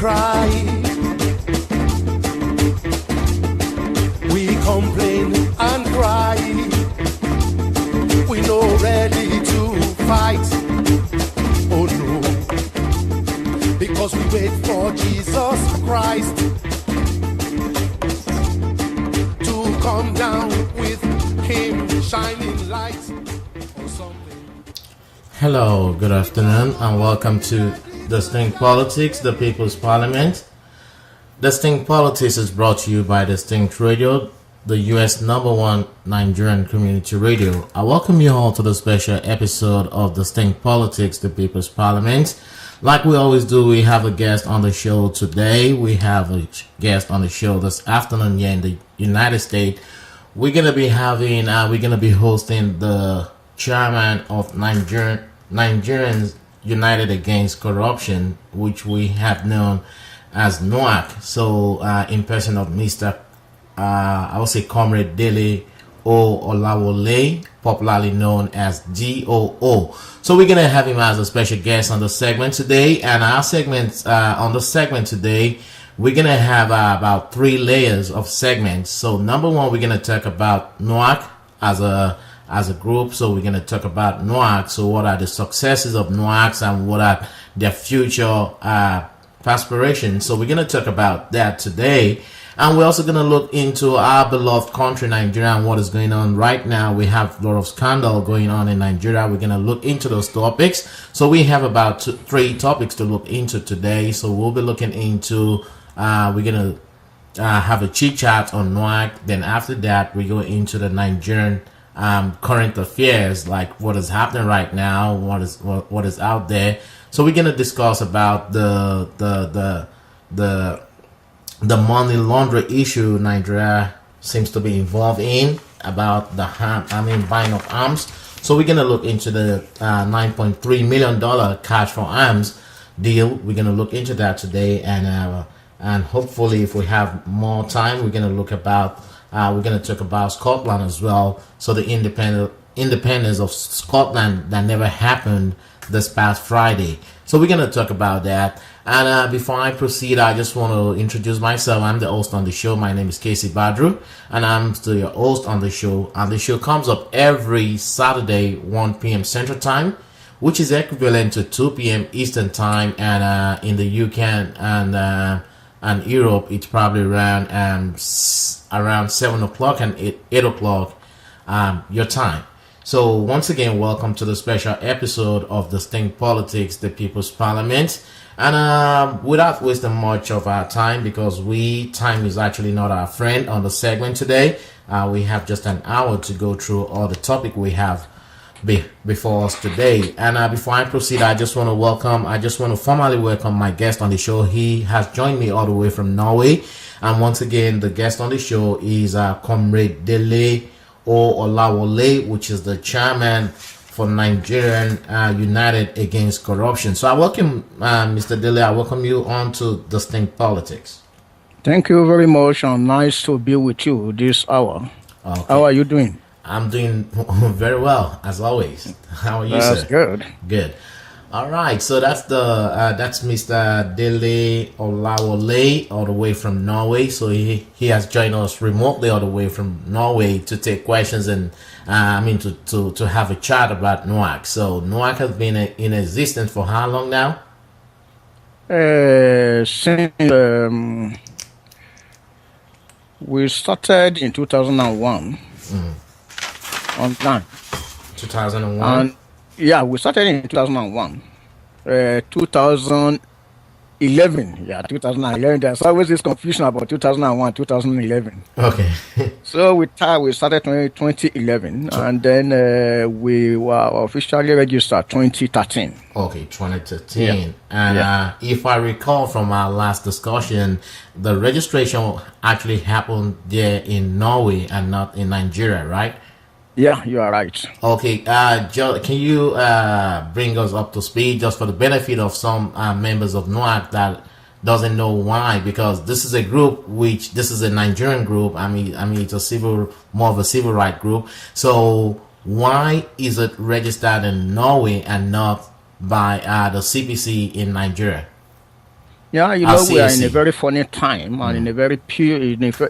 cry. We complain and cry. We no ready to fight. Oh no, because we wait for Jesus Christ to come down with Him shining light or something. Hello, good afternoon, and welcome to Distinct Politics, the People's Parliament. Distinct Politics is brought to you by Distinct Radio, the US #1 Nigerian community radio. I welcome you all to the special episode of Distinct Politics, the People's Parliament. Like we always do, we have a guest on the show today. We have a guest on the show this afternoon here in the United States. We're gonna be hosting the chairman of Nigerians United Against Corruption, which we have known as NUAC. So, in person of Mr. I would say Comrade Dele O Olawole, popularly known as GOO. So we're gonna have him as a special guest on the segment today, and our segments on the segment today, we're gonna have about 3 layers of segments. So number one, we're gonna talk about NUAC as a group. So we're gonna talk about NUAC. So what are the successes of NUACs and what are their future aspirations? So we're gonna talk about that today. And we're also going to look into our beloved country, Nigeria, and what is going on right now. We have a lot of scandal going on in Nigeria. We're going to look into those topics. So we have about 3 topics to look into today. So we'll be looking into, we're going to have a chit chat on NUAC. Then after that, we go into the Nigerian current affairs, like what is happening right now, what is out there. So we're going to discuss about the money laundering issue Nigeria seems to be involved in, about the buying of arms. So we're going to look into the $9.3 million cash for arms deal. We're going to look into that today, and hopefully if we have more time, we're going to talk about Scotland as well. So the independence of Scotland that never happened this past Friday. So we're going to talk about that. And before I proceed, I just want to introduce myself. I'm the host on the show. My name is Casey Badru, and I'm still your host on the show. And the show comes up every Saturday, 1 p.m. Central Time, which is equivalent to 2 p.m. Eastern Time. And in the UK and Europe, it's probably around 7 o'clock and 8 o'clock your time. So once again, welcome to the special episode of Distinct Politics, the People's Parliament. And without wasting much of our time, because time is actually not our friend on the segment today, we have just an hour to go through all the topic we have before us today. And before I proceed, I just want to formally welcome my guest on the show. He has joined me all the way from Norway. And once again, the guest on the show is Comrade Dele O Olawole, which is the chairman for Nigerian United Against Corruption. So I welcome Mr. Dele. I welcome you on to Distinct Politics. Thank you very much, and nice to be with you this hour. Okay. How are you doing? I'm doing very well, as always. How are you, sir? That's good. Good. All right. So that's Mr. Dele Olawole, all the way from Norway. So he has joined us remotely all the way from Norway to take questions and to have a chat about NUAC. So NUAC has been in existence for how long now? Since we started in 2001. On time. 2001. And yeah, we started in 2001. 2011. Yeah, 2011. There's always this confusion about 2001, 2011. Okay. So we started 2011, and then we were officially registered 2013. Okay, 2013. Yeah. And if I recall from our last discussion, the registration actually happened there in Norway and not in Nigeria, right? Yeah, you are right. Okay, Joe, can you bring us up to speed just for the benefit of some members of NUAC that doesn't know why? Because this is a group this is a Nigerian group. I mean, it's more of a civil rights group. So why is it registered in Norway and not by the CPC in Nigeria? Yeah, you know, we are in a very funny time and in a very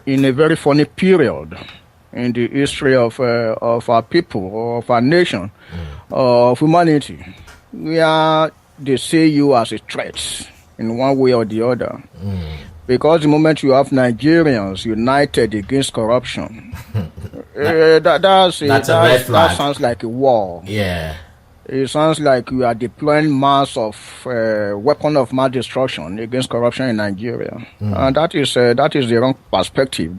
in a very funny period in the history of our people, of our nation, of humanity. They see you as a threat in one way or the other. Because the moment you have Nigerians united against corruption, that's a red flag. That sounds like a war. Yeah. It sounds like we are deploying mass of weapon of mass destruction against corruption in Nigeria, and that is the wrong perspective.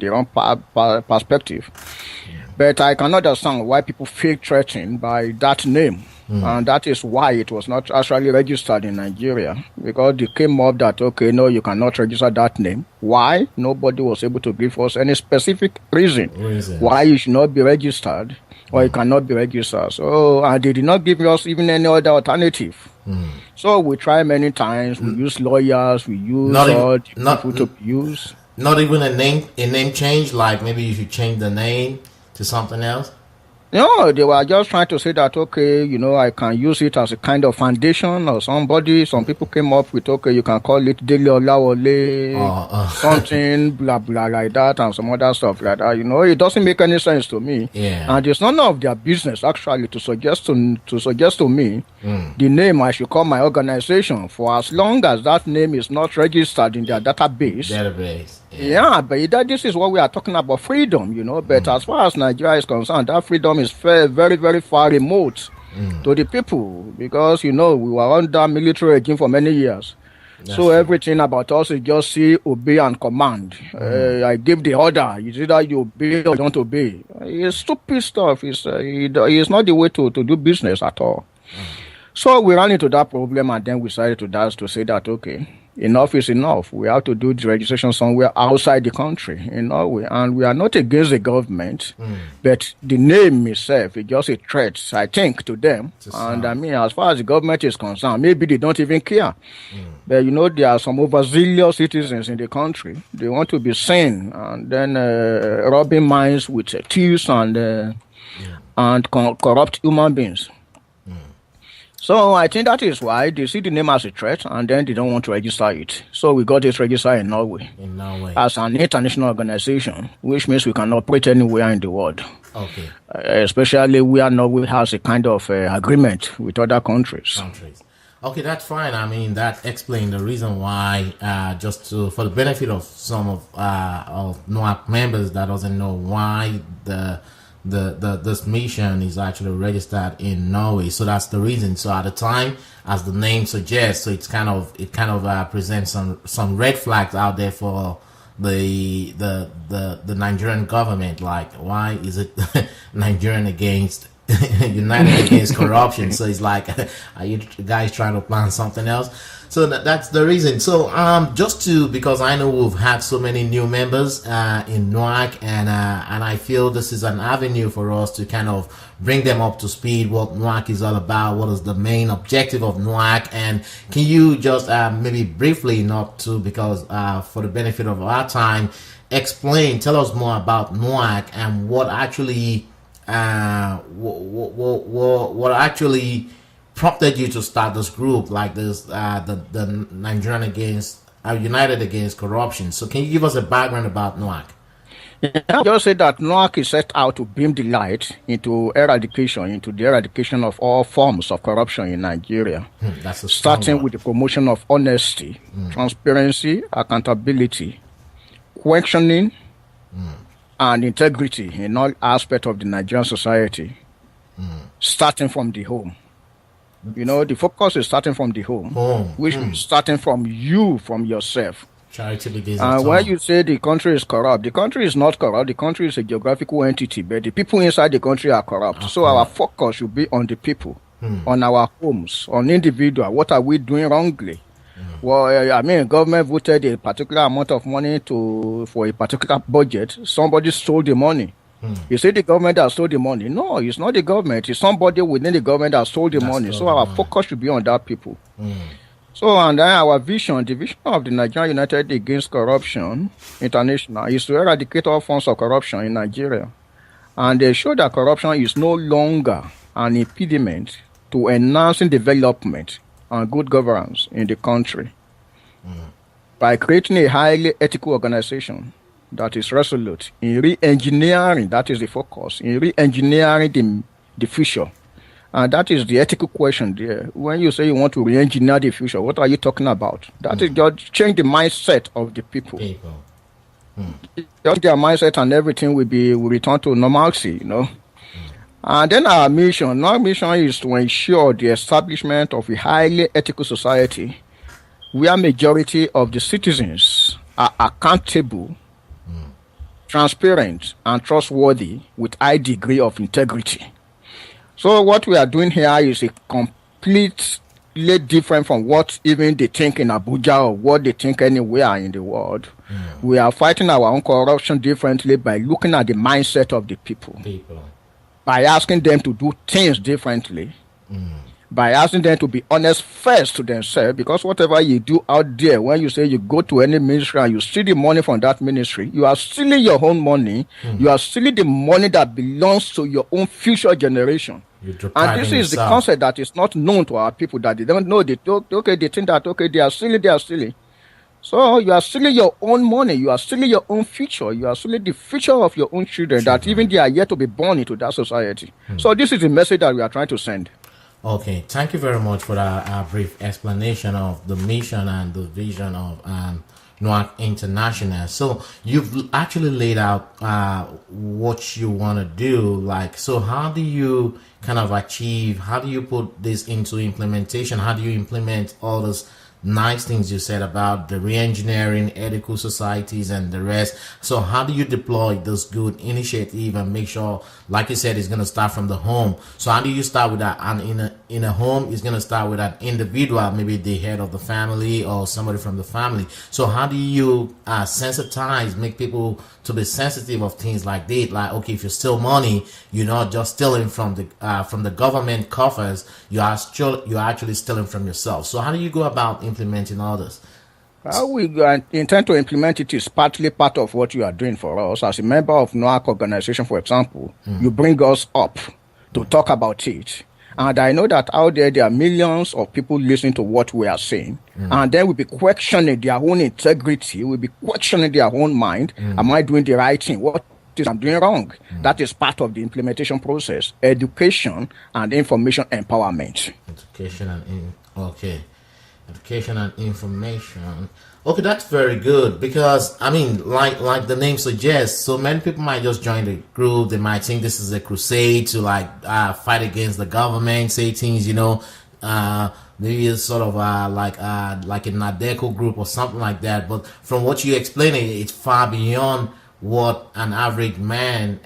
But I cannot understand why people feel threatened by that name, and that is why it was not actually registered in Nigeria, because they came up that, okay, no, you cannot register that name. Why? Nobody was able to give us any specific reason why it should not be registered or it cannot be registered. So, and they did not give us even any other alternative. So we try many times. We use lawyers. We use people to use. Not even a name change. Like maybe you should change the name to something else. No, they were just trying to say that, okay, you know, I can use it as a kind of foundation or somebody. Some people came up with, okay, you can call it Dele Olawole, something, blah, blah, like that, and some other stuff like that. You know, it doesn't make any sense to me. Yeah. And it's none of their business, actually, to suggest to me the name I should call my organization, for as long as that name is not registered in their database. Yeah, but this is what we are talking about, freedom, you know. But as far as Nigeria is concerned, that freedom is very, very far remote to the people, because, you know, we were under military regime for many years. So everything about us is just see, obey, and command. I give the order. It's either you obey or you don't obey. It's stupid stuff. It's not the way to do business at all. So we ran into that problem, and then we decided to say that, okay, enough is enough. We have to do the registration somewhere outside the country in Norway. And we are not against the government, but the name itself is just a threat, I think, to them. And I mean, as far as the government is concerned, maybe they don't even care. But, you know, there are some overzealous citizens in the country. They want to be seen and then robbing minds with thieves and corrupt human beings. So I think that is why they see the name as a threat, and then they don't want to register it. So we got it registered in Norway. As an international organization, which means we can operate anywhere in the world. Okay. Especially where Norway has a kind of agreement with other countries. Okay, that's fine. I mean, that explains the reason why, for the benefit of some of NUAC members that doesn't know why this mission is actually registered in Norway. So that's the reason. So at the time, as the name suggests, so it kind of presents some red flags out there for the Nigerian government. Like, why is it Nigerian against united against corruption? So it's like, are you guys trying to plan something else? So that's the reason. So because I know we've had so many new members in NUAC, and I feel this is an avenue for us to kind of bring them up to speed, what NUAC is all about, what is the main objective of NUAC. And can you just maybe briefly, not to, because for the benefit of our time, tell us more about NUAC and what actually what actually prompted you to start this group like this, the Nigerian United Against Corruption. So can you give us a background about NUAC? Yeah, just say that NUAC is set out to beam the light into the eradication of all forms of corruption in Nigeria. Starting with the promotion of honesty, transparency, accountability, questioning, and integrity in all aspects of the Nigerian society, starting from the home. You know, the focus is starting from the home, which is starting from you, from yourself. And when you say the country is corrupt, the country is not corrupt. The country is a geographical entity, but the people inside the country are corrupt. So our focus should be on the people, on our homes, on individual. What are we doing wrongly? Well, I mean, government voted a particular amount of money for a particular budget. Somebody stole the money. You say the government that stole the money. No, it's not the government. It's somebody within the government that stole the money. So our focus should be on that people. So, and then our vision, the vision of the Nigerian United Against Corruption International is to eradicate all forms of corruption in Nigeria. And they show that corruption is no longer an impediment to enhancing development and good governance in the country. by creating a highly ethical organization that is resolute in re-engineering, that is the focus, in re-engineering the future. And that is the ethical question there. When you say you want to re-engineer the future, what are you talking about? That is just change the mindset of the people. Just their mindset and everything will return to normalcy, And then our mission is to ensure the establishment of a highly ethical society where majority of the citizens are accountable, transparent, and trustworthy with high degree of integrity. So what we are doing here is a completely different from what even they think in Abuja or what they think anywhere in the world. We are fighting our own corruption differently by looking at the mindset of the people. By asking them to do things differently. By asking them to be honest first to themselves, because whatever you do out there, when you say you go to any ministry and you steal the money from that ministry, you are stealing your own money. You are stealing the money that belongs to your own future generation. And this is the concept that is not known to our people, that they don't know. They think that, they are stealing. So you are stealing your own money. You are stealing your own future. You are stealing the future of your own children that even they are yet to be born into that society. So this is the message that we are trying to send. Okay, thank you very much for that brief explanation of the mission and the vision of NUAC International. So you've actually laid out what you want to do. So how do you kind of achieve, how do you put this into implementation? How do you implement all those nice things you said about the re-engineering, ethical societies, and the rest? So how do you deploy this good initiative and make sure, like you said, it's going to start from the home? So how do you start with that? And in a home, it's going to start with an individual, maybe the head of the family or somebody from the family. So how do you sensitize, make people to be sensitive of things like this? Like, okay, if you steal money, you're not just stealing from the government coffers, you are actually stealing from yourself. So how do you go about implementing all this? How we intend to implement it is partly part of what you are doing for us. As a member of NUAC organization, for example, you bring us up to talk about it. And I know that out there are millions of people listening to what we are saying. And then we'll be questioning their own integrity. We'll be questioning their own mind. Am I doing the right thing? What is I'm doing wrong? That is part of the implementation process. Education and information empowerment. Education and information. Okay, that's very good, because I mean, like the name suggests, so many people might just join the group. They might think this is a crusade to fight against the government, say things, maybe it's sort of like a Nadeco group or something like that. But from what you explain, it's far beyond what an average man,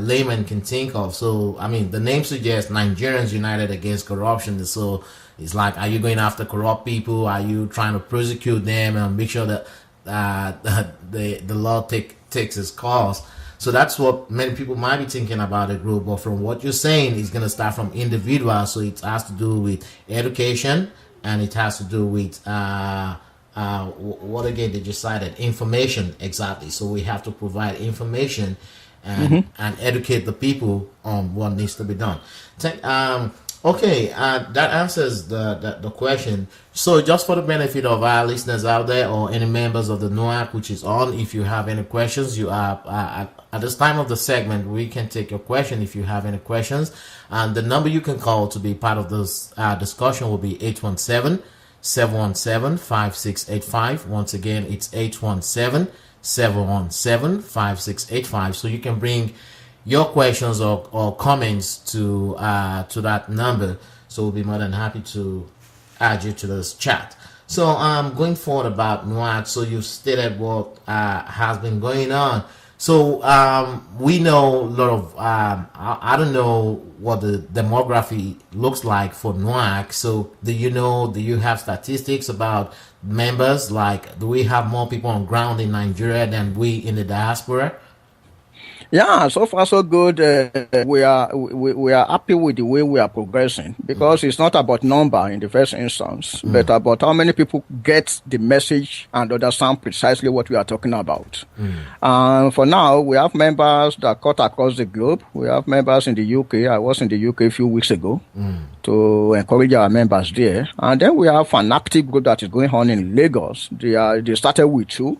layman can think of. So I mean, the name suggests Nigerians United Against Corruption. So it's like, are you going after corrupt people? Are you trying to prosecute them and make sure that the law takes its course? So that's what many people might be thinking about the group. But from what you're saying, it's going to start from individuals. So it has to do with education, and it has to do with what again did you cited? Information, exactly. So we have to provide information and educate the people on what needs to be done. Okay, that answers the question. So just for the benefit of our listeners out there or any members of the NUAC which is on, if you have any questions, you are at this time of the segment, we can take your question if you have any questions. And the number you can call to be part of this discussion will be 817-717-5685. Once again, it's 817-717-5685. So you can bring your questions or comments to that number. So we'll be more than happy to add you to this chat. So going forward about NUAC, so you've stated what has been going on. So we know a lot of, I don't know what the demography looks like for NUAC. So do you have statistics about members? Like, do we have more people on ground in Nigeria than we in the diaspora? Yeah, so far so good. We are happy with the way we are progressing because it's not about number in the first instance, but about how many people get the message and understand precisely what we are talking about. And for now, we have members that cut across the globe. We have members in the UK. I was in the UK a few weeks ago to encourage our members there, and then we have an active group that is going on in Lagos. They started with two.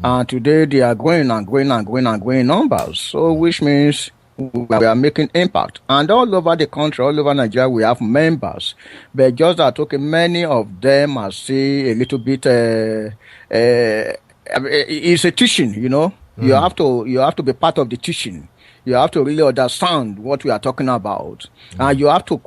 And today they are growing and growing and growing and growing numbers. So which means we are making impact. And all over the country, all over Nigeria, we have members. But just that, okay, many of them are still a little bit, it's a teaching, you know. You have to be part of the teaching. You have to really understand what we are talking about. And you have to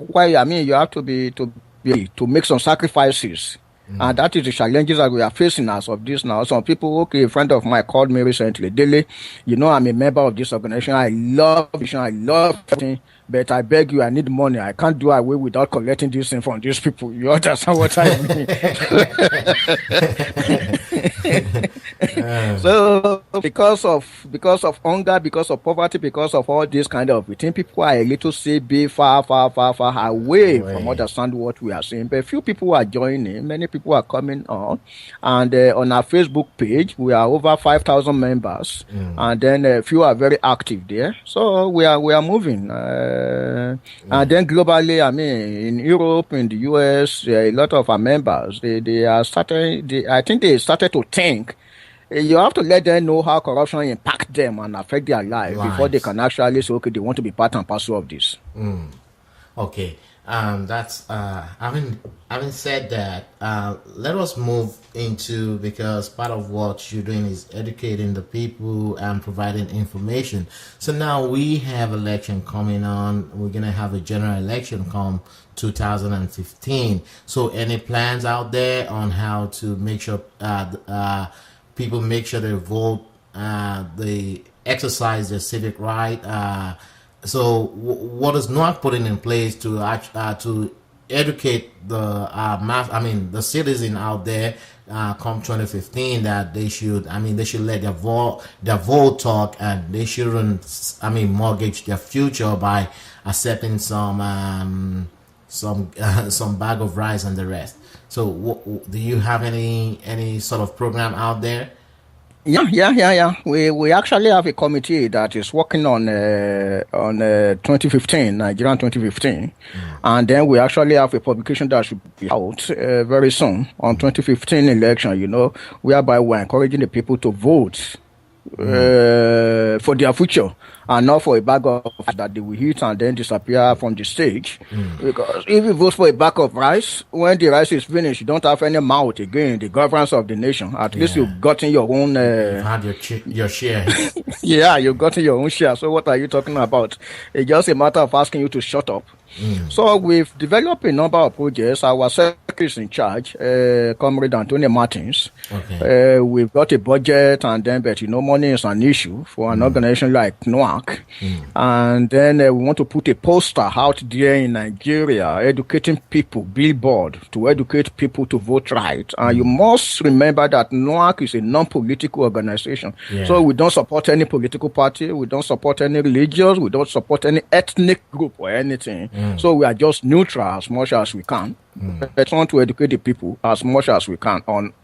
make some sacrifices. And that is the challenges that we are facing as of this now. Some people, okay, a friend of mine called me recently, Dele, you know, I'm a member of this organization. I love everything, but I beg you, I need money. I can't do away without collecting this thing from these people. You understand what I mean? So because of hunger, because of poverty, because of all this kind of thing, people are a little far away from understand what we are saying. But few people are joining, many people are coming on, and on our Facebook page we are over 5,000 members, and then a few are very active there. So we are moving, and then globally, I mean, in Europe, in the US, a lot of our members they are starting. I think they started to think. You have to let them know how corruption impacts them and affect their life before they can actually say, okay, they want to be part and parcel of this. Okay. That's having said that, let us move into, because part of what you're doing is educating the people and providing information. So now we have election coming on. We're gonna have a general election come 2015. So any plans out there on how to make sure people make sure they vote, they exercise their civic right? So what is NUAC putting in place to educate the the citizen out there come 2015 that they should let their vote talk, and they shouldn't mortgage their future by accepting some bag of rice and the rest. So do you have any sort of program out there? Yeah. We actually have a committee that is working on 2015, Nigerian 2015, and then we actually have a publication that should be out very soon on 2015 election. You know, whereby we're encouraging the people to vote for their future, and not for a bag of that they will eat and then disappear from the stage. Because if you vote for a bag of rice, when the rice is finished, you don't have any mouth again, the governance of the nation. At least you've gotten your own... you've had your share. Yeah, you've gotten your own share. So what are you talking about? It's just a matter of asking you to shut up. So we've developed a number of projects. Our secretary is in charge, Comrade Antonio Martins. Okay. We've got a budget, and then, but money is an issue for an organization like NUAC. And then we want to put a poster out there in Nigeria, educating people, billboard, to educate people to vote right. And you must remember that NUAC is a non-political organization. Yeah. So we don't support any political party, we don't support any religious, we don't support any ethnic group or anything. So we are just neutral as much as we can. But want to educate the people as much as we can on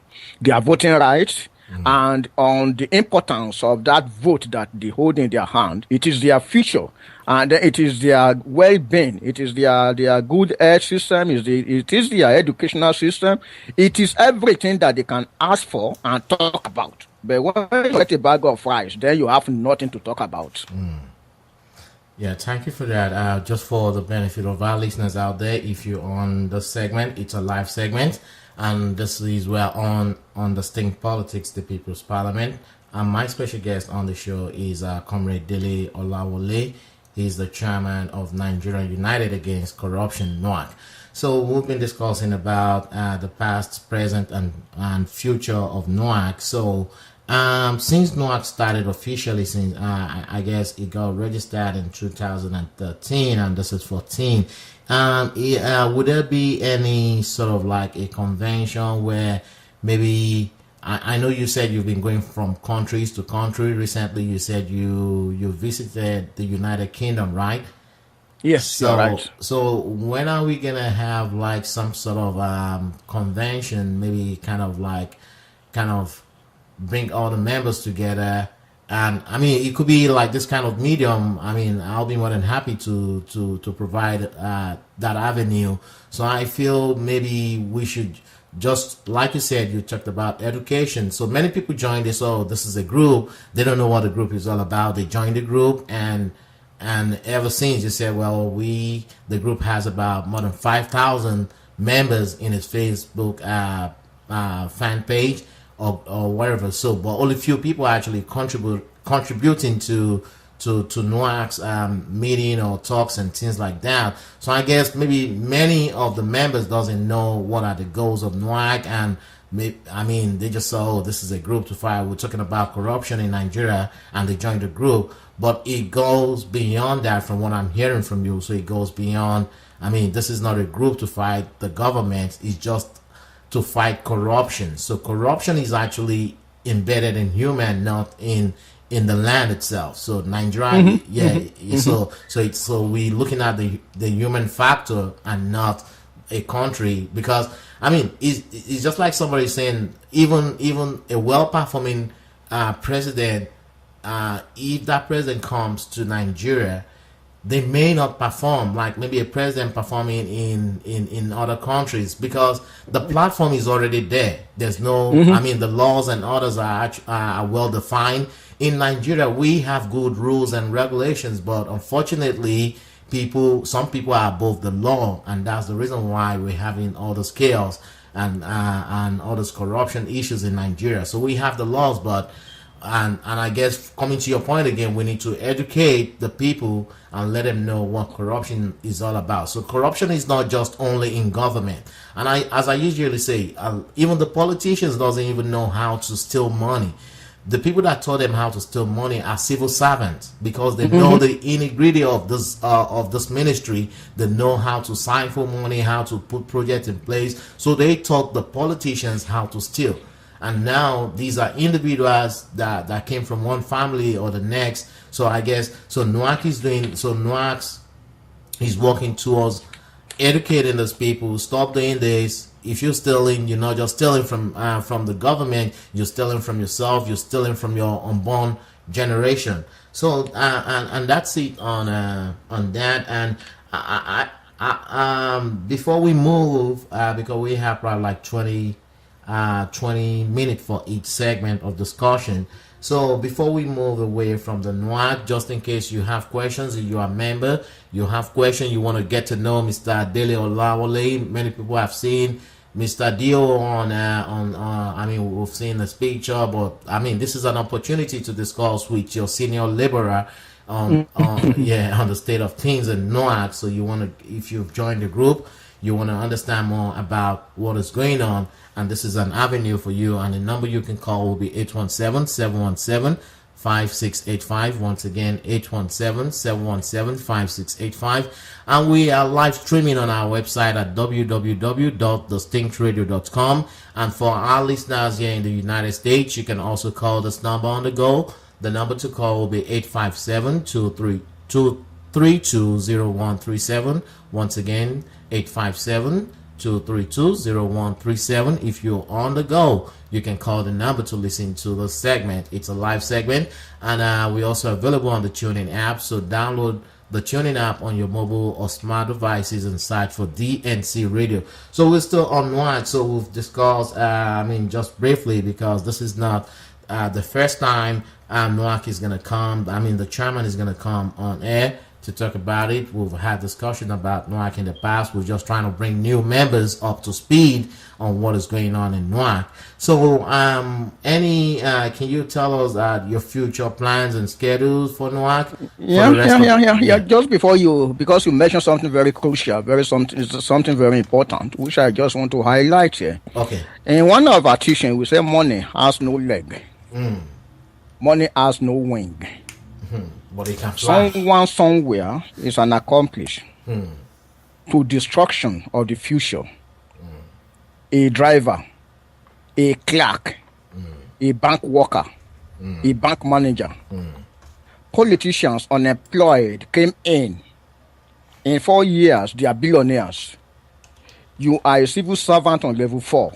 their voting rights and on the importance of that vote that they hold in their hand. It is their future, and it is their well-being. It is their good health system. It is their educational system. It is everything that they can ask for and talk about. But when you get a bag of rice, then you have nothing to talk about. Yeah, thank you for that. Just for the benefit of our listeners out there, if you're on the segment, it's a live segment, and this is we're on Distinct Politics, the People's Parliament. And my special guest on the show is Comrade Dele Olawole. He's the chairman of Nigeria United Against Corruption, NUAC. So we've been discussing about the past, present, and future of NUAC. So since NUAC started officially, since I guess it got registered in 2013, and this is 14, would there be any sort of like a convention where maybe I know you said you've been going from countries to country. Recently, you said you visited the United Kingdom, right? Yes, So, right. so when are we gonna have like some sort of convention? Maybe kind of bring all the members together. And I mean, it could be like this kind of medium. I mean, I'll be more than happy to provide that avenue. So I feel maybe we should, just like you said, you talked about education. So many people join this. Oh, this is a group. They don't know what the group is all about. They join the group, and ever since you said, well, the group has about more than 5,000 members in its Facebook fan page or wherever. So, but only few people actually contributing to NUAC's meeting or talks and things like that. So I guess maybe many of the members doesn't know what are the goals of NUAC, and I mean, they just saw, oh, this is a group to fight. We're talking about corruption in Nigeria, and they joined the group. But it goes beyond that from what I'm hearing from you. So it goes beyond, I mean, this is not a group to fight the government. It's just to fight corruption. So corruption is actually embedded in human, not in the land itself. So Nigeria, so we're looking at the human factor and not a country, because I mean it's just like somebody saying even a well-performing president, if that president comes to Nigeria, they may not perform like maybe a president performing in other countries, because the platform is already there. There's no, I mean, the laws and orders are well defined. In Nigeria, we have good rules and regulations, but unfortunately, some people are above the law, and that's the reason why we're having all this chaos and all this corruption issues in Nigeria. So we have the laws, but and I guess coming to your point again, we need to educate the people and let them know what corruption is all about. So corruption is not just only in government, and as I usually say, even the politicians doesn't even know how to steal money. The people that taught them how to steal money are civil servants, because they know the nitty-gritty of this ministry. They know how to sign for money, how to put projects in place. So they taught the politicians how to steal. And now these are individuals that came from one family or the next. So I guess NUAC is working towards educating those people. Stop doing this. If you're stealing, you're not just stealing from the government. You're stealing from yourself. You're stealing from your unborn generation. So and that's it on that. And before we move, because we have probably like 20 minutes for each segment of discussion. So before we move away from the NUAC, just in case you have questions, if you are a member, you have questions, you want to get to know Mr. Dele Olawale. Many people have seen Mr. Dio on I mean, we've seen the picture, but I mean, this is an opportunity to discuss with your senior laborer on the state of things in NUAC. So you want to, if you've joined the group, you want to understand more about what is going on, and this is an avenue for you. And the number you can call will be 817-717-5685. Once again, 817-717-5685. And we are live streaming on our website at www.distinctradio.com. And for our listeners here in the United States, you can also call this number on the go. The number to call will be 857-232-0137. Once again, 857-232-0137. If you're on the go, you can call the number to listen to the segment. It's a live segment, and we're also available on the TuneIn app. So download the TuneIn app on your mobile or smart devices and search for DNC Radio. So we're still on NUAC. So we've discussed, I mean, just briefly, because this is not the first time NUAC is going to come. I mean, the chairman is going to come on air to talk about it. We've had discussion about NUAC in the past. We're just trying to bring new members up to speed on what is going on in NUAC. So, can you tell us your future plans and schedules for NUAC? Yeah. Just before because you mentioned something very crucial, something very important, which I just want to highlight here. Okay. In one of our teachings, we say money has no leg. Money has no wing. But it can fly. Someone somewhere is an accomplice to destruction of the future. A driver, a clerk, a bank worker, a bank manager. Politicians unemployed came in. In 4 years, they are billionaires. You are a civil servant on level 4,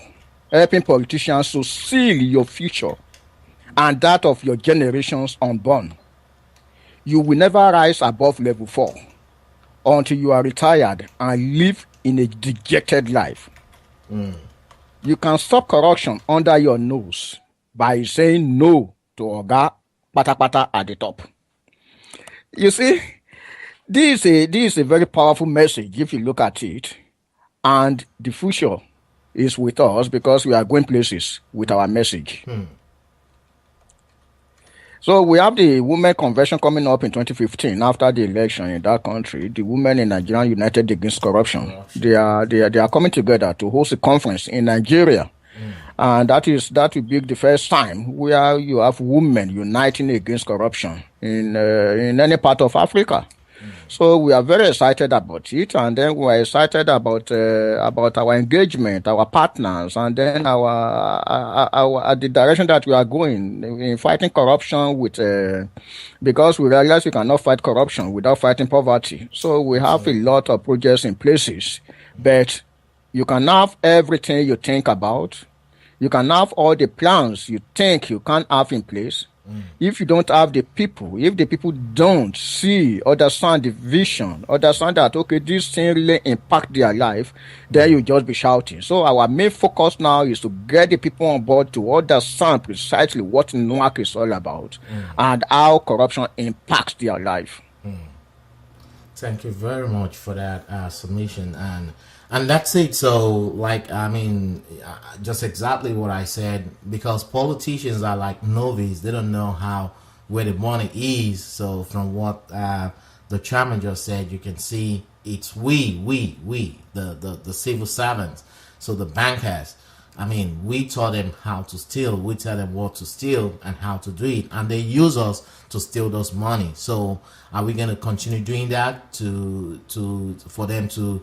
helping politicians to seal your future and that of your generations unborn. You will never rise above level 4 until you are retired and live in a dejected life. You can stop corruption under your nose by saying no to Oga Patapata at the top. You see, this is a very powerful message if you look at it. And the future is with us because we are going places with our message. So we have the Women Convention coming up in 2015 after the election in that country. The women in Nigeria united against corruption. They are coming together to host a conference in Nigeria. And that will be the first time where you have women uniting against corruption in any part of Africa. So we are very excited about it, and then we are excited about our engagement, our partners, and then the direction that we are going in fighting corruption because we realize we cannot fight corruption without fighting poverty. So we have a lot of projects in places, but you can have everything you think about. You can have all the plans you think you can have in place. If you don't have the people, if the people don't see, understand the vision, understand that, okay, this thing really impact their life, then you just be shouting. So our main focus now is to get the people on board to understand precisely what NUAC is all about and how corruption impacts their life. Thank you very much for that submission. And that's it. So, just exactly what I said, because politicians are like novice. They don't know where the money is. So from what the chairman just said, you can see it's the civil servants. So the bankers, we taught them how to steal. We tell them what to steal and how to do it. And they use us to steal those money. So are we going to continue doing that for them to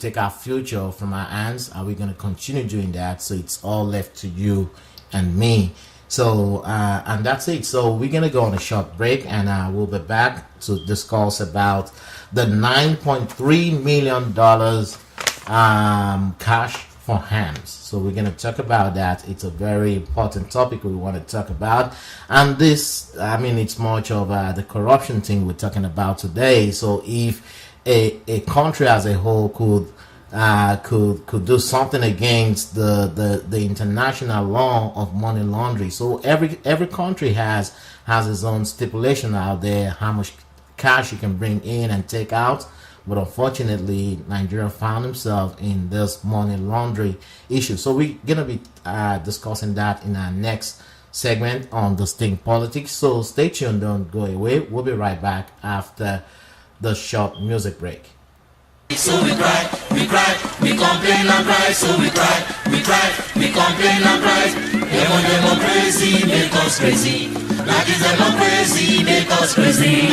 take our future from our hands? Are we going to continue doing that? So it's all left to you and me. So and that's it. So we're going to go on a short break, and we'll be back to discuss about the $9.3 million cash for hams. So we're going to talk about that. It's a very important topic we want to talk about. And this, it's much of the corruption thing we're talking about today. So if a country as a whole could do something against the international law of money laundering. So every country has its own stipulation out there, how much cash you can bring in and take out. But unfortunately, Nigeria found himself in this money laundering issue. So we're gonna be discussing that in our next segment on Distinct Politics. So stay tuned, don't go away. We'll be right back after the short music break. So we cry, we complain and cry. So we cry, we complain and cry. Democracy make us crazy. Like this democracy make us crazy.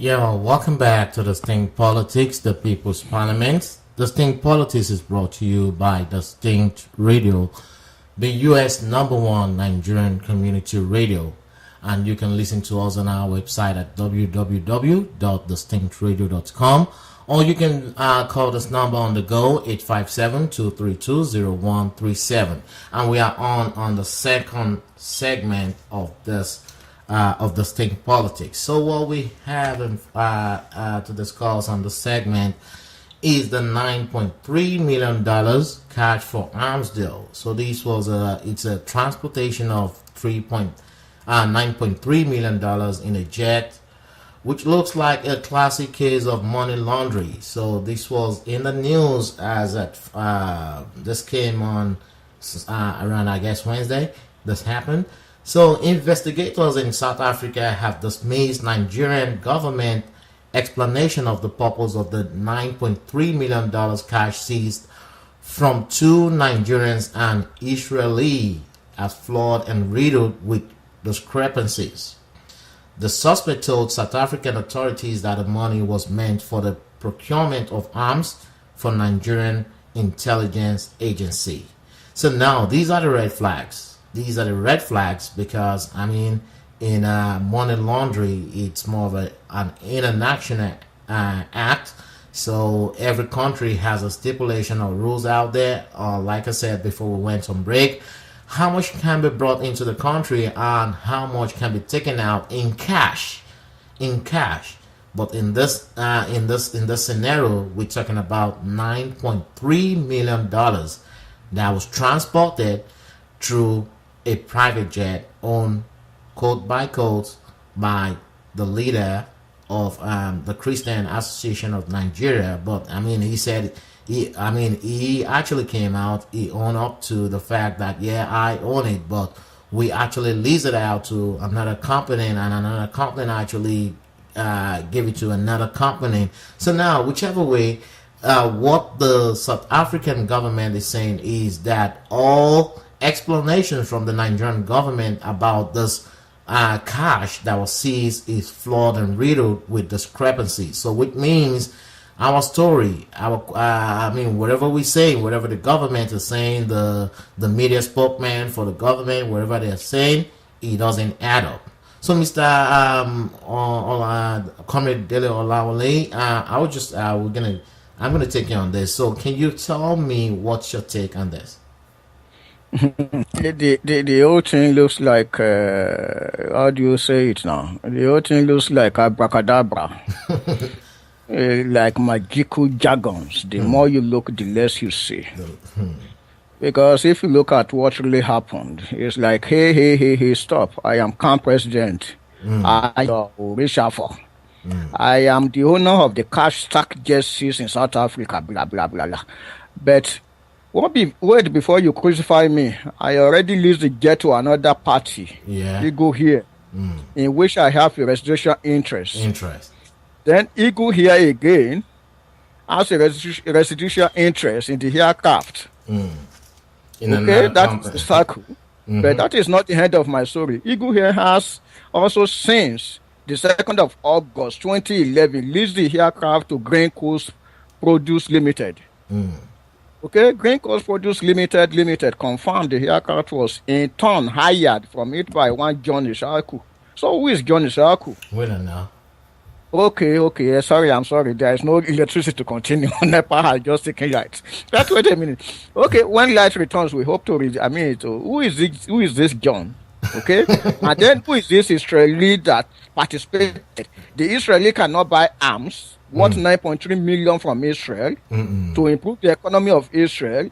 Yeah, welcome back to Distinct Politics, the People's Parliament. Distinct Politics is brought to you by Distinct Radio, the U.S. #1 Nigerian community radio. And you can listen to us on our website at www.distinctradio.com, or you can call this number on the go, 857-232-0137. And we are on the second segment of this of Distinct Politics. So what we have to discuss on the segment is the $9.3 million cash for arms deal. So this was it's a transportation of $9.3 million in a jet, which looks like a classic case of money laundering. So this was in the news as this came on around, I guess, Wednesday. This happened. So investigators in South Africa have dismissed Nigerian government explanation of the purpose of the $9.3 million cash seized from two Nigerians and Israeli as flawed and riddled with discrepancies. The suspect told South African authorities that the money was meant for the procurement of arms for Nigerian intelligence agency. So now these are the red flags. These are the red flags because, I mean, in money laundering, it's more of an international act. So every country has a stipulation or rules out there. Like I said before we went on break, how much can be brought into the country and how much can be taken out in cash. But in this scenario, we're talking about $9.3 million that was transported through a private jet owned, quote by quote, by the leader of the Christian Association of Nigeria. But I mean, he said he actually came out, he owned up to the fact that, yeah, I own it, but we actually lease it out to another company, and another company actually give it to another company. So now, whichever way, what the South African government is saying is that all explanations from the Nigerian government about this cash that was seized is flawed and riddled with discrepancies. So which means our story, whatever we say, whatever the government is saying, the media spokesman for the government, whatever they're saying, it doesn't add up. So Mr. Comrade Dele Olawale, I'm gonna take you on this. So can you tell me what's your take on this? The whole thing looks like, how do you say it now? The whole thing looks like abracadabra, like magical jargons. The more you look, the less you see. Because if you look at what really happened, it's like, hey, stop. I am camp president. I am reshuffle. I am the owner of the cash stack jerseys in South Africa, blah, blah, blah, blah. But wait before you crucify me. I already leased the jet to another party. Yeah. You go here, in which I have a residential interest. Then you go here again, as a residential interest in the aircraft. Okay, that's the circle. But that is not the end of my story. Eagle here has also since the 2nd of August 2011 leased the aircraft to Green Coast Produce Limited. Okay, Green Coast Produce Limited confirmed the aircraft was in turn hired from it by one John Ishaku. So who is John Ishaku? We don't know. Okay. I'm sorry. There is no electricity to continue. NEPA has just taken lights. Just wait a minute. Okay, when light returns, we hope to read. Who is this John? Okay, and then who is this Israeli that participated? The Israeli cannot buy arms worth 9.3 million from Israel to improve the economy of Israel.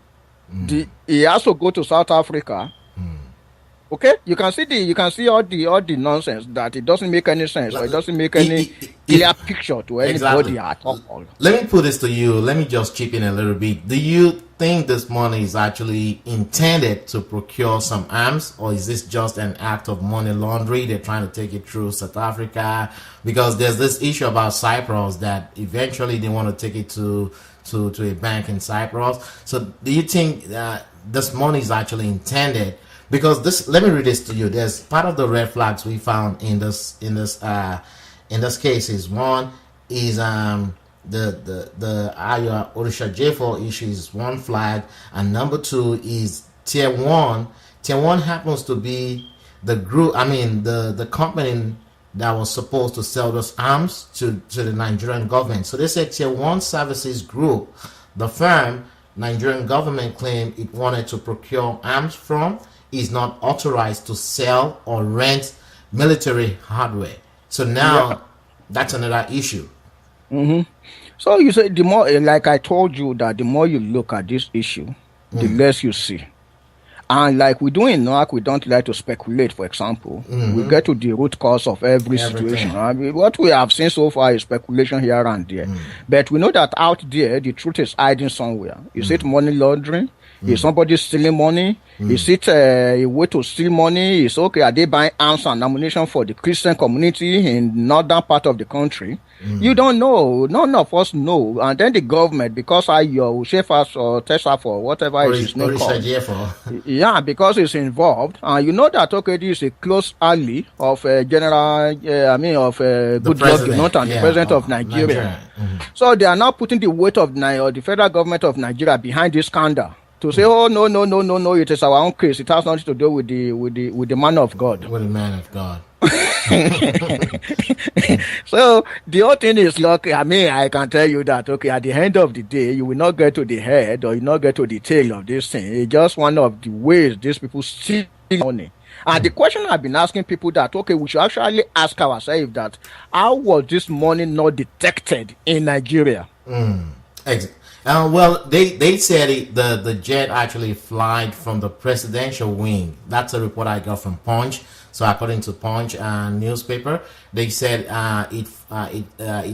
He also go to South Africa. Okay, you can see all the nonsense that it doesn't make any sense, or it doesn't make any clear picture to anybody at all. Let me put this to you. Let me just chip in a little bit. Do you think this money is actually intended to procure some arms, or is this just an act of money laundering? They're trying to take it through South Africa, because there's this issue about Cyprus that eventually they want to take it to a bank in Cyprus. So do you think that this money is actually intended? Because this, let me read this to you. There's part of the red flags we found in this In this case, is one is the Ayo Orisha J4 issue is one flag, and number two is tier one. Tier one happens to be the group. I mean, the company that was supposed to sell those arms to the Nigerian government. So they said tier one services group, the firm Nigerian government claimed it wanted to procure arms from, is not authorized to sell or rent military hardware. So now that's another issue. So you say the more, like I told you, that the more you look at this issue, the less you see. And like we do in NUAC, we don't like to speculate, for example. We get to the root cause of every situation. I mean, what we have seen so far is speculation here and there. But we know that out there, the truth is hiding somewhere. Is it money laundering? Is somebody stealing money? Is it a way to steal money? Is okay, are they buying arms and ammunition for the Christian community in northern part of the country? You don't know. None of us know. And then the government, because your Shefas or Tessa for whatever is his name called. Yeah, because it's involved. And you know that, okay, this is a close ally of General, Good Luck Jonathan, the president of Nigeria. So they are now putting the weight of the federal government of Nigeria behind this scandal. To say, oh no, it is our own case. It has nothing to do with the man of God. With the man of God. So the whole thing is, look, I mean, I can tell you that, okay, at the end of the day, you will not get to the head or you will not get to the tail of this thing. It's just one of the ways these people steal money. And the question I've been asking people that, okay, we should actually ask ourselves that, how was this money not detected in Nigeria? Well, they said the jet actually flied from the presidential wing. That's a report I got from Punch. So according to Punch newspaper, they said it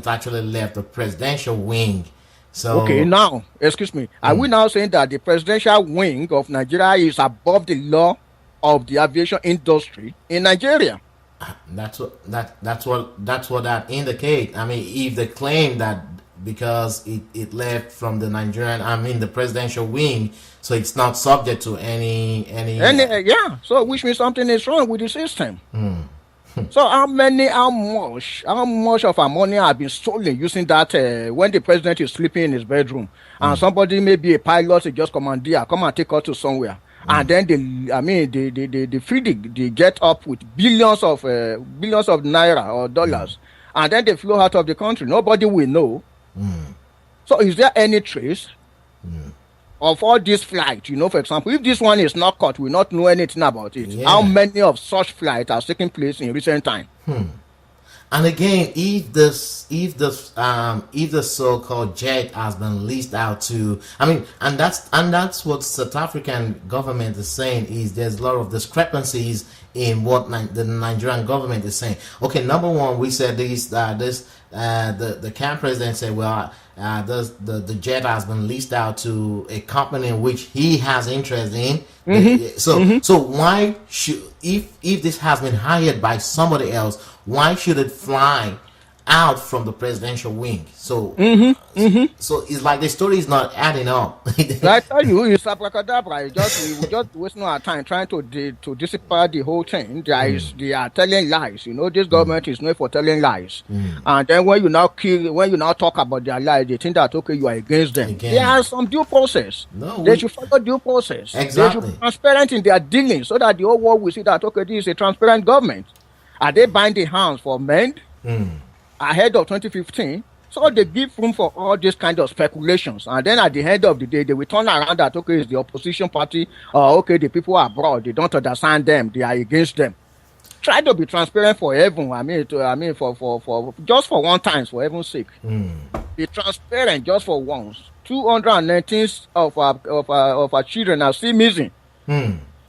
actually left the presidential wing. So okay, now excuse me, are we now saying that the presidential wing of Nigeria is above the law of the aviation industry in Nigeria? That's what that indicates. I mean, if they claim that because it left from the the presidential wing, so it's not subject to any so which means something is wrong with the system. So how much of our money have been stolen using that when the president is sleeping in his bedroom and somebody, maybe a pilot, just commandeer, come and take us to somewhere, and then they free they get up with billions of naira or dollars, and then they flow out of the country. Nobody will know. So is there any trace of all these flights? You know, for example, if this one is not caught, we not know anything about it. How many of such flights have taken place in recent time? And again, if the so-called jet has been leased out to, I mean, and that's what South African government is saying, is there's a lot of discrepancies in what the Nigerian government is saying. Okay, number one, we said the camp president said, well, the jet has been leased out to a company in which he has interest in. So why should, if this has been hired by somebody else, why should it fly out from the presidential wing? So so it's like the story is not adding up. I tell you, it's abracadabra. We just wasting our time trying to dissipate the whole thing. They are telling lies. You know, this government is known for telling lies. And then when you now talk about their lies, they think that, okay, you are against them. There are some due process. They should follow due process. Exactly. They should be transparent in their dealings so that the whole world will see that, okay, this is a transparent government. Are they binding hands for men ahead of 2015? So they give room for all these kind of speculations, and then at the end of the day, they will turn around that, okay, it's the opposition party, or okay, the people abroad, they don't understand them, they are against them. Try to be transparent for everyone. For just for one time, for heaven's sake, be transparent just for once. 219 of our children are still missing.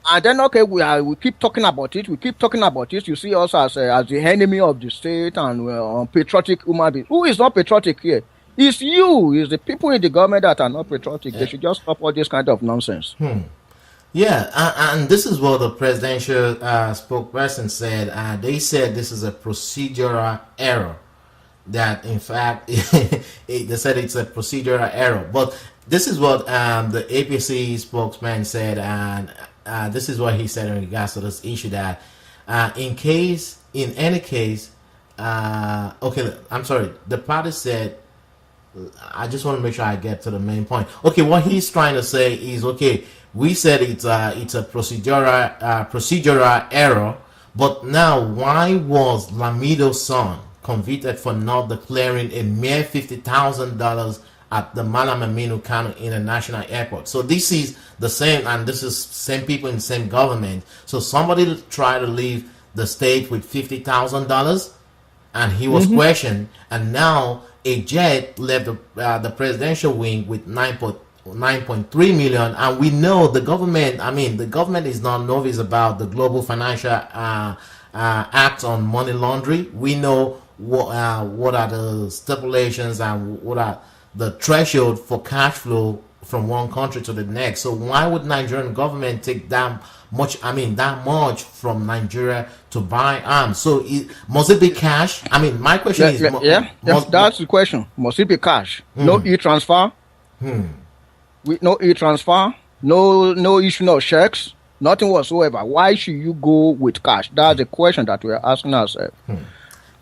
And then, okay, we keep talking about it. You see us as the enemy of the state and unpatriotic human beings. Who is not patriotic here? It's you. It's the people in the government that are not patriotic. They should just stop all this kind of nonsense. Yeah, and this is what the presidential spokesperson said. They said this is a procedural error. That, in fact, they said it's a procedural error. But this is what the APC spokesman said, and this is what he said in regards to this issue, that in any case, okay, I'm sorry. The party said, I just want to make sure I get to the main point. Okay, what he's trying to say is, okay, we said it's a procedural error, but now why was Lamido's son convicted for not declaring a mere $50,000 at the Malam Aminu Kano International Airport? So this is the same, and this is same people in the same government. So somebody tried to leave the state with $50,000, and he was questioned, and now a jet left the presidential wing with 9.3 million, and we know the government. I mean, the government is not novice about the Global Financial Act on money laundering. We know what are the stipulations and what are the threshold for cash flow from one country to the next. So why would Nigerian government take that much? I mean, that much from Nigeria to buy arms? So must it be cash? I mean, my question is, that's the question. Must it be cash? No e-transfer. With no e-transfer, no issue of checks, nothing whatsoever. Why should you go with cash? That's the question that we're asking ourselves.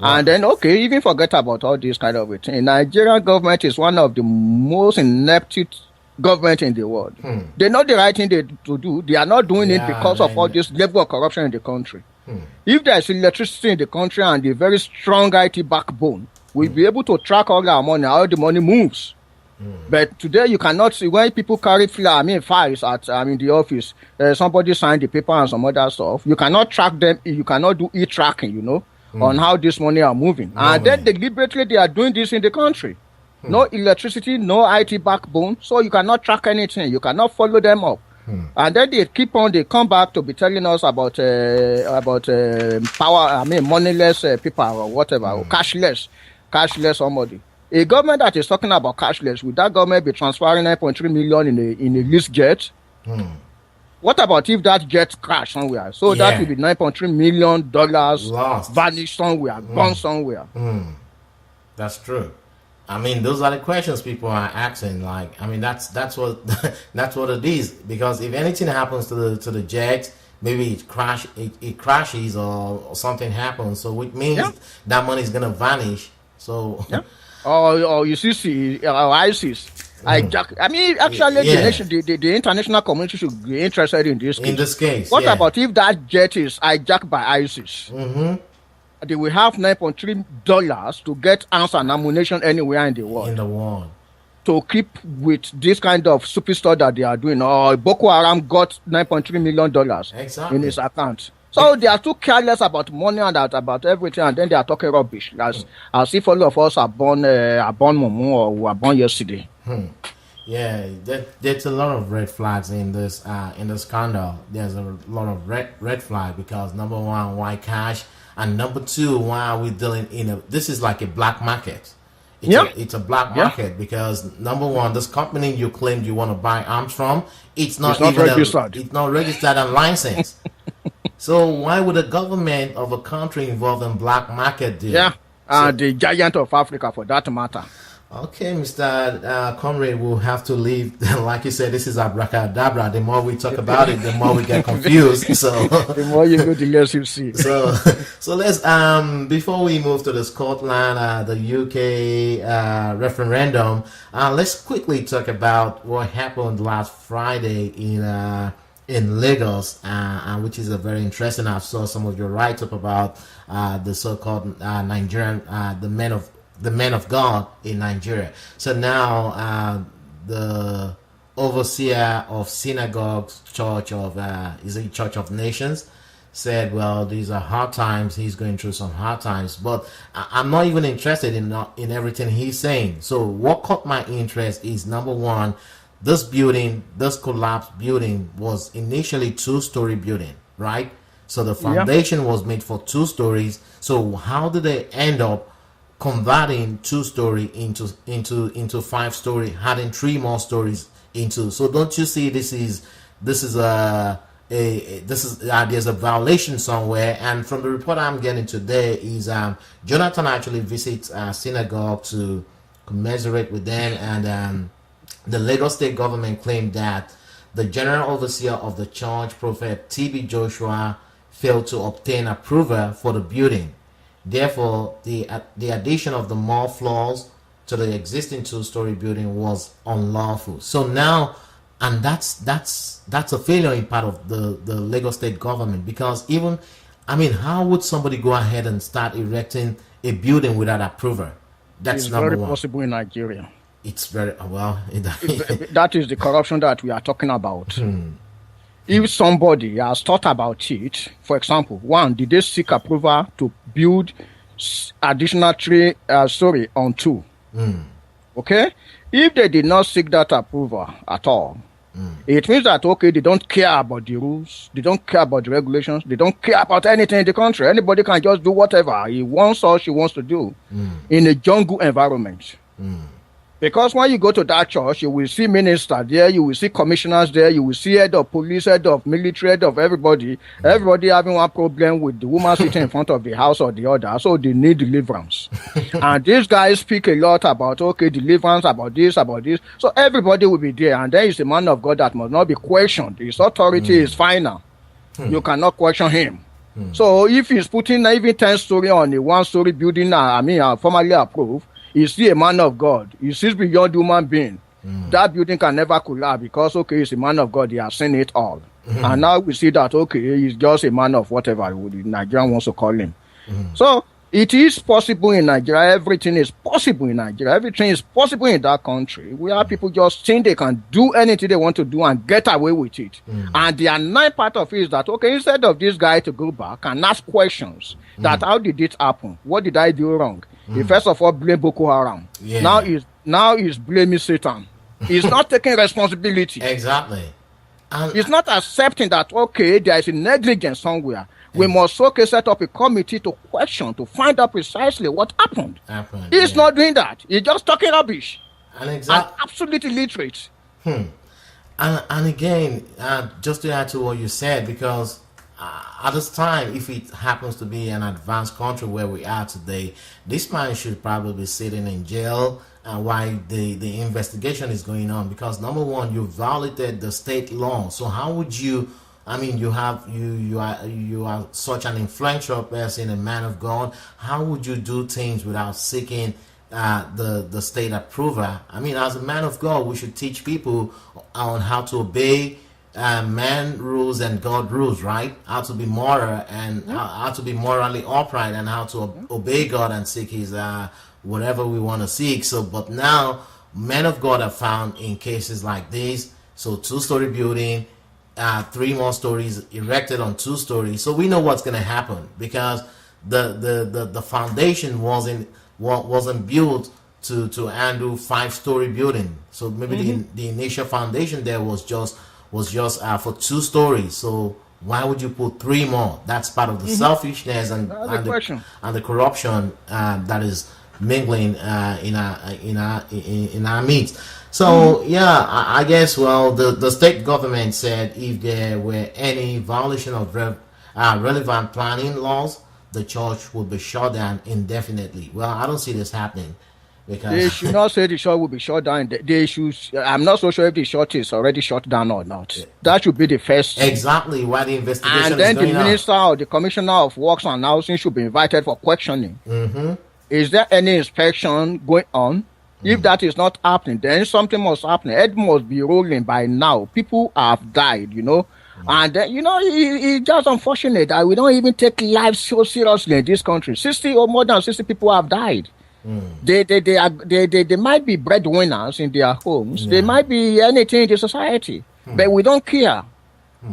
And then, okay, even forget about all this kind of thing. Nigerian government is one of the most inept government in the world. They know the right thing to do. They are not doing it because of all this level of corruption in the country. If there's electricity in the country and a very strong IT backbone, we'll be able to track all our money, how the money moves. But today you cannot see when people carry files at the office. Somebody signed the paper and some other stuff. You cannot track them. You cannot do e-tracking, on how this money are moving. And then deliberately they are doing this in the country. No electricity, no IT backbone, so you cannot track anything. You cannot follow them up. And then they come back to be telling us about moneyless people or whatever, or cashless somebody. A government that is talking about cashless, would that government be transferring 9.3 million in a lease jet? What about if that jet crash somewhere? So that will be $9.3 million lost, vanished somewhere, gone somewhere. That's true. I mean, those are the questions people are asking. Like, I mean, that's what that's what it is. Because if anything happens to the jet, maybe it crashes or something happens. So it means that money is gonna vanish. So or you see ISIS. The international community should be interested in this case. In this case, what about if that jet is hijacked by ISIS? They will have $9.3 to get arms and ammunition anywhere in the world. To keep with this kind of stupid stuff that they are doing. Or Boko Haram got $9.3 million in his account. So they are too careless about money and about everything, and then they are talking rubbish as if all of us are born Momo or were born yesterday. Yeah, there's a lot of red flags in this scandal. There's a lot of red flag because number one, why cash, and number two, why are we dealing this is like a black market. It's a black market because number one, this company you claimed you want to buy arms from, it's not registered. It's not registered and licensed. So why would a government of a country involved in black market do? The giant of Africa for that matter. Okay, Mr. Conrad, we'll have to leave. Like you said, this is abracadabra. The more we talk about it, the more we get confused. So the more you go, the less you see. So let's before we move to the Scotland, the UK referendum, let's quickly talk about what happened last Friday in Lagos, which is a very interesting. I saw some of your write-up about the so-called Nigerian, the men of God in Nigeria. So now the overseer of synagogues, Church of Nations, said, well, these are hard times. He's going through some hard times, but I'm not even interested in everything he's saying. So what caught my interest is number one, this collapsed building was initially 2-story building, right? So the foundation was made for 2 stories. So how did they end up converting 2-story into 5-story, adding 3 more stories into? So don't you see there's a violation somewhere? And from the report I'm getting today is Jonathan actually visits a synagogue to commiserate with them, and the Lagos state government claimed that the general overseer of the church, Prophet T.B. Joshua, failed to obtain approval for the building. Therefore, the addition of the more floors to the existing two-story building was unlawful. So now, and that's a failure in part of the Lagos state government, because even, I mean, how would somebody go ahead and start erecting a building without approval? That's number very one. possible in Nigeria. It's very well. That is the corruption that we are talking about. If somebody has thought about it, for example, one, did they seek approval to build additional three-story on two? Okay, if they did not seek that approval at all, it means that, okay, they don't care about the rules, they don't care about the regulations, they don't care about anything in the country. Anybody can just do whatever he wants or she wants to do in a jungle environment. Because when you go to that church, you will see ministers there, you will see commissioners there, you will see head of police, head of military, head of everybody. Everybody having one problem with the woman sitting in front of the house or the other, so they need deliverance. And these guys speak a lot about, okay, deliverance, about this, about this. So everybody will be there, and there is a man of God that must not be questioned. His authority is final. You cannot question him. So if he's putting even 10-story on a one-story building, formally approved, is still a man of God. He sees beyond human being. That building can never collapse because, okay, he's a man of God. He has seen it all. And now we see that, okay, he's just a man of whatever Nigeria wants to call him. So it is possible in Nigeria. Everything is possible in Nigeria. Everything is possible in that country. We have people just think they can do anything they want to do and get away with it. And the annoying part of it is that, okay, instead of this guy to go back and ask questions that how did it happen? What did I do wrong? He first of all blamed Boko Haram. Now he's blaming Satan. He's not taking responsibility. Exactly. And he's not accepting that, okay, there is a negligence somewhere. We must set up a committee to question, to find out precisely what happened. He's not doing that. He's just talking rubbish. And absolutely illiterate. And again, just to add to what you said, because at this time, if it happens to be an advanced country where we are today, this man should probably be sitting in jail while the investigation is going on, because number one, you violated the state law. So how would you, I mean, you are such an influential person, a man of God, how would you do things without seeking the state approval? I mean, as a man of God, we should teach people on how to obey man rules and God rules, right? How to be moral and how to be morally upright, and how to obey God and seek his whatever we want to seek. So, but now men of God are found in cases like this. So 2-story building, 3 more stories erected on 2 stories. So we know what's going to happen, because the foundation wasn't built to handle 5-story building. So maybe the initial foundation there was just for 2 stories. So why would you put 3 more? That's part of the selfishness and the corruption that is mingling in our midst. So I guess, well, the state government said if there were any violation of relevant planning laws, the church will be shut down indefinitely. Well, I don't see this happening. Because they should not say the church will be shut down. They should. I'm not so sure if the church is already shut down or not. That should be the first. Exactly why the investigation is going on. And then the minister on. or the commissioner of works and housing should be invited for questioning. Is there any inspection going on? If that is not happening, then something must happen. It must be rolling by now. People have died, And then, it's just unfortunate that we don't even take life so seriously in this country. 60 or more than 60 people have died. They might be breadwinners in their homes. They might be anything in the society, but we don't care.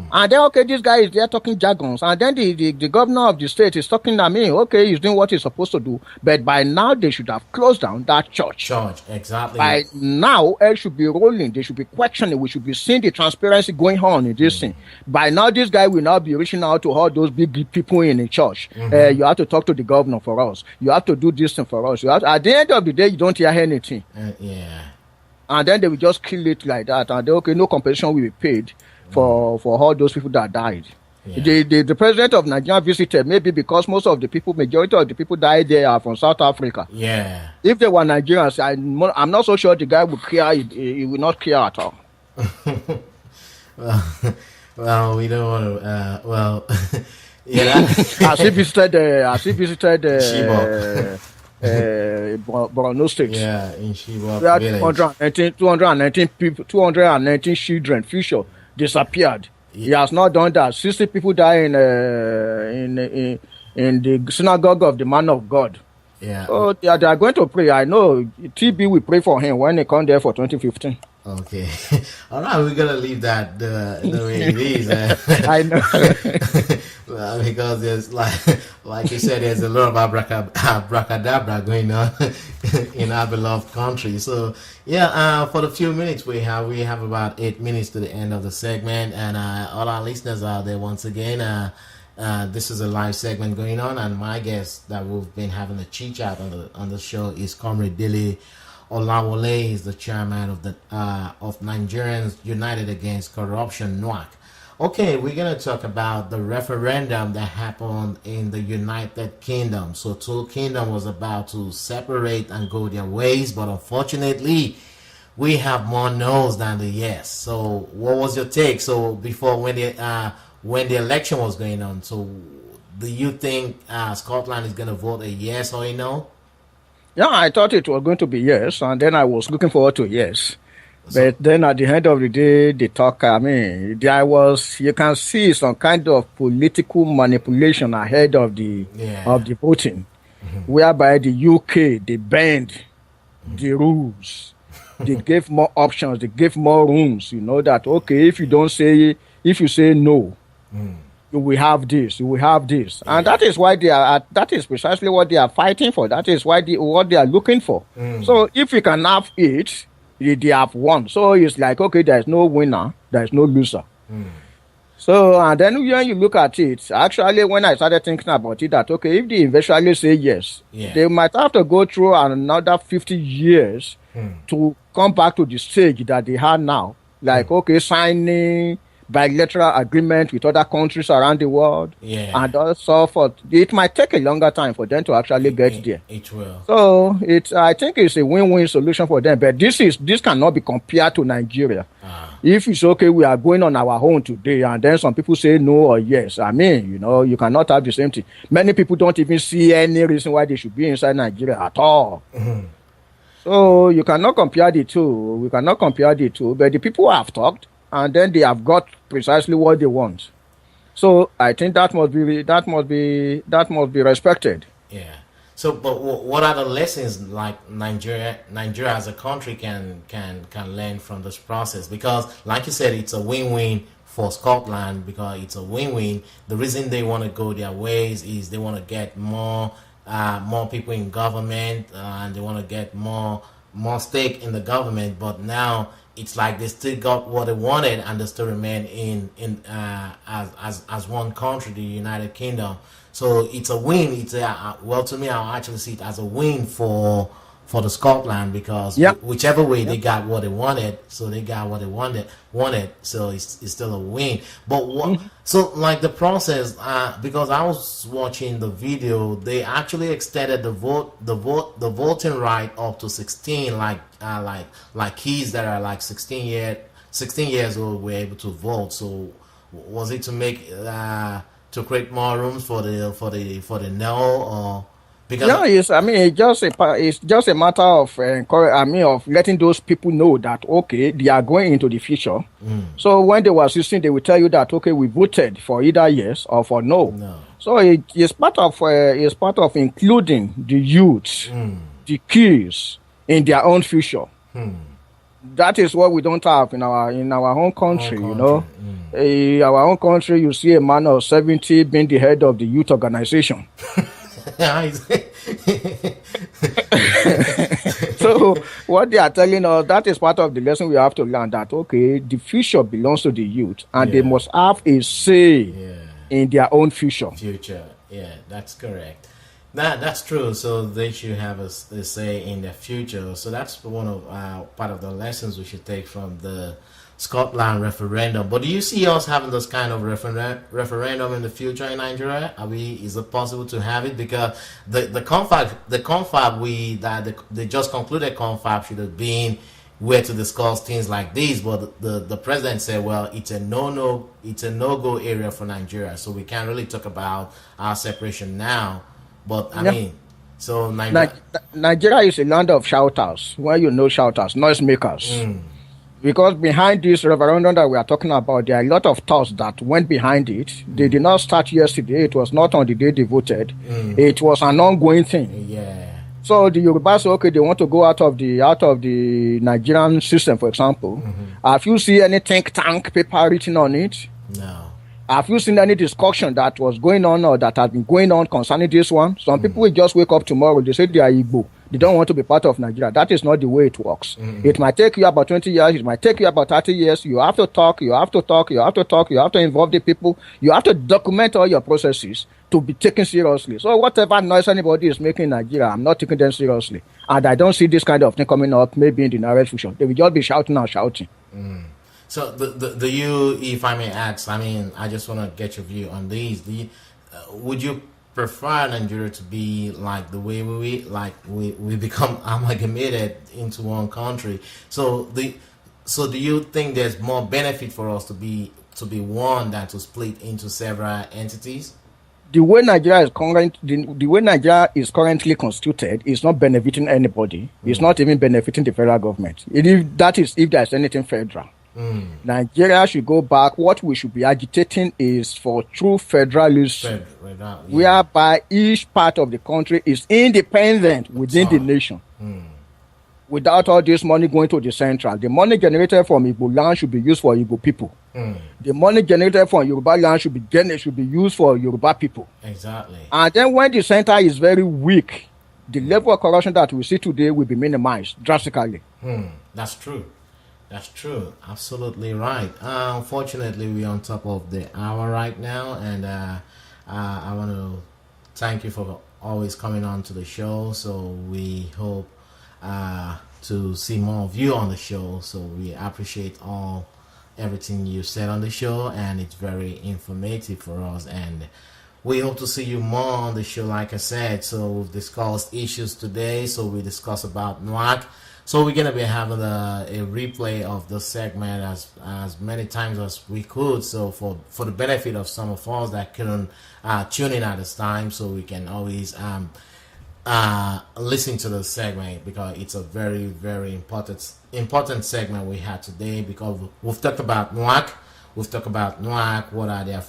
And then, okay, this guy is there talking jargons, and then the governor of the state is talking to me. Okay, he's doing what he's supposed to do, but by now they should have closed down that church. Exactly. By now, it should be rolling. They should be questioning. We should be seeing the transparency going on in this thing. By now, this guy will now be reaching out to all those big people in the church. You have to talk to the governor for us. You have to do this thing for us. At the end of the day, you don't hear anything. And then they will just kill it like that. And then, okay, no compensation will be paid for all those people that died. The president of Nigeria visited, maybe because majority of the people died there are from South Africa. If they were Nigerians, I'm not so sure the guy would care. He would not care at all. Well, we don't want to. Yeah. As he visited Borno State. Yeah, in Chibok We had village. 219 people, 219 children, future disappeared. Yeah. He has not done that. 60 people died in the synagogue of the man of God. Yeah. So they are going to pray. I know TB will pray for him when he come there for 2015. Okay. All right, we're gonna leave that the way it is. I know. Well, because there's like you said, there's a lot of abracadabra going on in our beloved country. So yeah, for the few minutes we have about 8 minutes to the end of the segment, and all our listeners out there, once again, this is a live segment going on, and my guest that we've been having a chit chat on the show is Comrade Dele Olawole. Is the chairman of the of Nigerians United Against Corruption, NUAC. Okay, we're gonna talk about the referendum that happened in the United Kingdom. So two kingdom was about to separate and go their ways, but unfortunately, we have more no's than the yes. So, what was your take? So, before when the election was going on, so do you think Scotland is gonna vote a yes or a no? Yeah, I thought it was going to be yes, and then I was looking forward to yes. But then at the end of the day, the talk, you can see some kind of political manipulation ahead of the voting, whereby the UK, they bend the rules. They gave more options, they gave more rooms, that, okay, if you say no, you will have this, you will have this. And that is why that is precisely what they are fighting for. That is why what they are looking for. So if you can have it, they have won. So it's like, okay, there's no winner, there's no loser. So, and then when you look at it, actually, when I started thinking about it, that, okay, if they eventually say yes, they might have to go through another 50 years to come back to the stage that they have now. Like, okay, signing bilateral agreement with other countries around the world, and also forth. It might take a longer time for them to actually get there. It will. So I think it's a win-win solution for them. But this cannot be compared to Nigeria. If it's okay, we are going on our own today, and then some people say no or yes. I mean, you cannot have the same thing. Many people don't even see any reason why they should be inside Nigeria at all. So you cannot compare the two. We cannot compare the two. But the people have talked, and then they have got precisely what they want. So I think that must be respected. Yeah. So, but what are the lessons like Nigeria as a country can learn from this process? Because, like you said, it's a win-win for Scotland because it's a win-win. The reason they want to go their ways is they want to get more people in government, and they want to get more stake in the government. But now it's like they still got what they wanted, and they still remain in as one country, the United Kingdom. So it's a win. It's to me, I'll actually see it as a win for the Scotland because whichever way they got what they wanted, so they got what they wanted. So it's still a win. But what? So like the process, because I was watching the video, they actually extended the voting right up to 16, like kids that are like 16 years old were able to vote. So was it to make to create more rooms for the no, or because it's just a matter of of letting those people know that, okay, they are going into the future. So when they were 16, they will tell you that, okay, we voted for either yes or for no. So it's part of including the youth, the kids in their own future. That is what we don't have in our own country, In our own country, you see a man of 70 being the head of the youth organization. So what they are telling us, that is part of the lesson we have to learn, that, okay, the future belongs to the youth, and they must have a say in their own future. Yeah, that's correct. That's true. So they should have a say in their future. So that's one of part of the lessons we should take from the Scotland referendum. But do you see us having this kind of referendum in the future in Nigeria? Is it possible to have it? Because the confab they just concluded confab should have been were to discuss things like these, but the president said, well, it's a no-go area for Nigeria, so we can't really talk about our separation now. But I mean, so Nigeria is a land of shouters. Where shouters, noisemakers. Because behind this referendum that we are talking about, there are a lot of thoughts that went behind it. They did not start yesterday. It was not on the day they voted. It was an ongoing thing. Yeah. So the Yoruba say, okay, they want to go out of the Nigerian system, for example. Have you seen any think tank paper written on it? No. Have you seen any discussion that was going on or that has been going on concerning this one? Some people will just wake up tomorrow, they say they are Igbo. They don't want to be part of Nigeria. That is not the way it works. It might take you about 20 years. It might take you about 30 years. You have to talk. You have to involve the people. You have to document all your processes to be taken seriously. So whatever noise anybody is making in Nigeria, I'm not taking them seriously. And I don't see this kind of thing coming up maybe in the near future. They will just be shouting and shouting. So the you, if I may ask, I mean, I just want to get your view on these. Would you prefer Nigeria to be like the way we become amalgamated into one country? So do you think there's more benefit for us to be one than to split into several entities? The way Nigeria is currently constituted is not benefiting anybody. It's not even benefiting the federal government. If there's anything federal. Nigeria should go back. What we should be agitating is for true federalism, whereby each part of the country is independent within the nation. Without all this money going to the central. The money generated from Igbo land should be used for Igbo people. The money generated from Yoruba land should be used for Yoruba people. Exactly. And then when the center is very weak, the level of corruption that we see today will be minimized drastically. That's true. That's true. Absolutely right. Unfortunately, we're on top of the hour right now, and I want to thank you for always coming on to the show. So we hope to see more of you on the show. So we appreciate everything you said on the show, and it's very informative for us. And we hope to see you more on the show, like I said. So we've discussed issues today. So we discussed about NUAC. So we're gonna be having a replay of the segment as many times as we could. So for the benefit of some of us that couldn't tune in at this time, so we can always listen to the segment, because it's a very, very important segment we had today, because we've talked about NUAC. What are their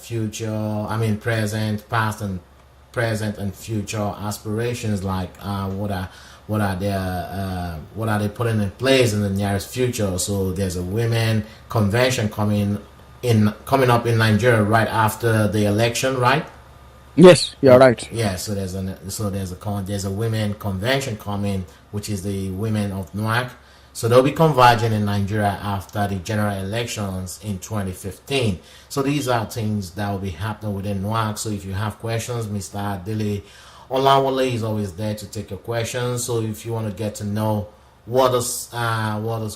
present and future aspirations, like what are they putting in place in the nearest future. So there's a women convention coming up in Nigeria right after the election, right? Yes, you're right. Yeah, so there's a women convention coming, which is the women of NUAC. So they'll be converging in Nigeria after the general elections in 2015. So these are things that will be happening within NUAC. So if you have questions, Mr. Adili Olawale is always there to take your questions. So if you want to get to know what this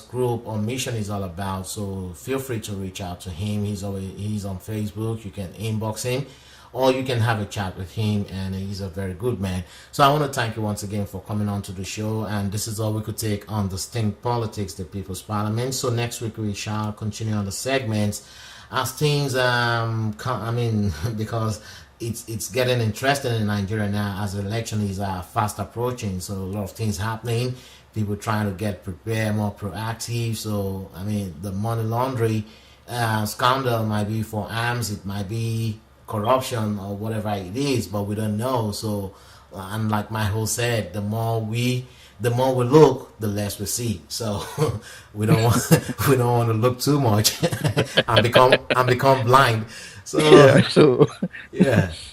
group or mission is all about, so feel free to reach out to him. He's on Facebook. You can inbox him, or you can have a chat with him, and he's a very good man. So I want to thank you once again for coming on to the show, and this is all we could take on Distinct Politics, the People's Parliament. So next week we shall continue on the segments as things because it's getting interesting in Nigeria now, as the election is fast approaching. So a lot of things happening, people trying to get prepared, more proactive. So the money laundering scandal might be for arms, it might be corruption or whatever it is, but we don't know. So and like Michael said, the more we look, the less we see. So we don't want to look too much and become blind. So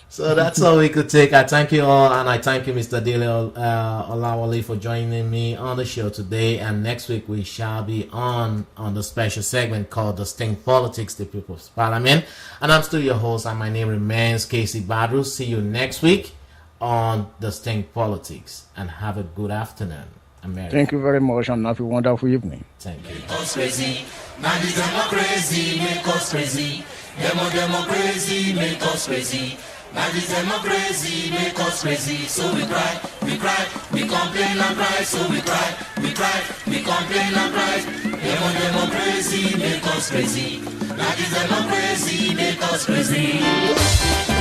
so that's all we could take. I thank you all, and I thank you, Mr. Dele Olawale, for joining me on the show today. And next week we shall be on the special segment called Distinct Politics, the People's Parliament. And I'm still your host, and my name remains Casey Badru. See you next week on Distinct Politics, and have a good afternoon. America. Thank you very much, and have a wonderful evening. Thank you. Now the democracy make us crazy. Democracy make us crazy. Now the democracy make us crazy. So we cry, we complain and cry. So we cry, we complain and cry. Democracy make us crazy. Like this democracy make us crazy.